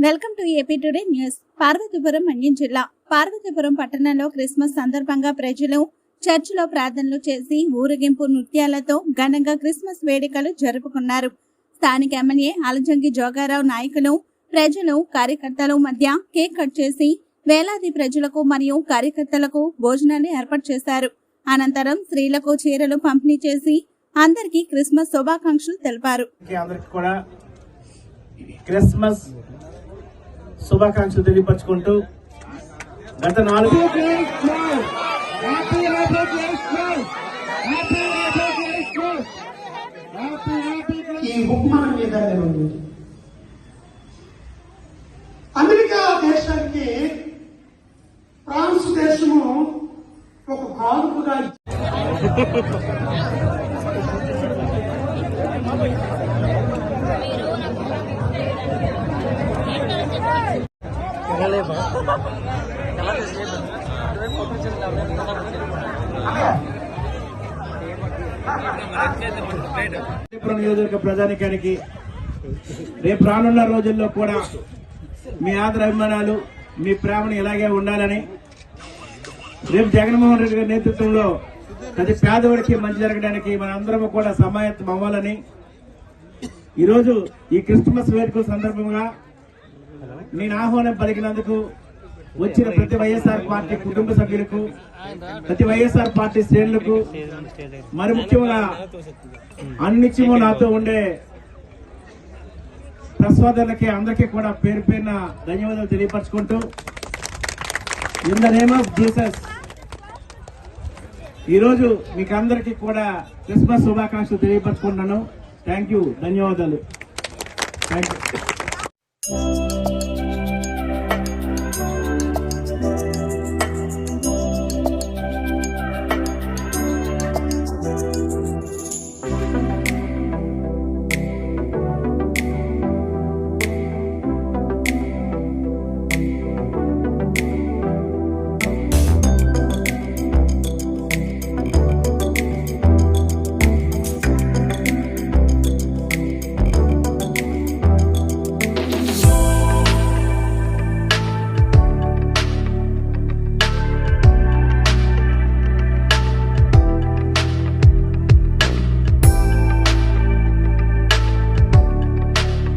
Welcome to AP today news. Parvathipuram Manyam జిల్లా పార్వతీపురం పట్టణంలో Christmas సందర్భంగా ప్రజలు చర్చిలో ప్రార్థనలు చేసి ఊరేగింపు నృత్యాలతో ఘనంగా క్రిస్మస్ వేడుకలు జరుపుకున్నారు. స్థానిక ఎమ్మెల్యే అలజంగి జోగారావు నాయకులు, ప్రజలు, కార్యకర్తల మధ్య కేక్ కట్ చేసి వేలాది ప్రజలకు మరియు కార్యకర్తలకు భోజనాలు ఏర్పాటు చేశారు. అనంతరం స్త్రీలకు చీరలు పంపిణీ చేసి అందరికీ క్రిస్మస్ శుభాకాంక్షలు తెలిపారు. క్రిస్మస్ శుభాకాంక్షలు తెలియపరుచుకుంటూ గత 4 ఈ హుక్మాన్ మీద అమెరికా దేశానికి ఫ్రాన్స్ దేశము ఒక కానుకగా నియోజకవర్గ ప్రజానికానికి రేపు రానున్న రోజుల్లో కూడా మీ ఆదర అభిమానాలు, మీ ప్రేమను ఇలాగే ఉండాలని, రేపు జగన్మోహన్ రెడ్డి గారి నేతృత్వంలో ప్రతి పేదవాడికి మంచి జరగడానికి మనందరం కూడా సమాయత్తం అవ్వాలని ఈరోజు ఈ క్రిస్మస్ వేడుకల సందర్భంగా నేను ఆహ్వానం పలికినందుకు వచ్చిన ప్రతి వైఎస్ఆర్ పార్టీ కుటుంబ సభ్యులకు, ప్రతి వైఎస్ఆర్ పార్టీ శ్రేణులకు, మరి ముఖ్యంగా అన్నిత్యము నాతో ఉండే ప్రసోదరులకి అందరికీ కూడా పేరు పేరున ధన్యవాదాలు తెలియపరచుకుంటూ in the name of Jesus ఈరోజు మీకు అందరికీ కూడా క్రిస్మస్ శుభాకాంక్షలు తెలియపరచుకుంటున్నాను. థ్యాంక్ యూ, ధన్యవాదాలు. Thank you.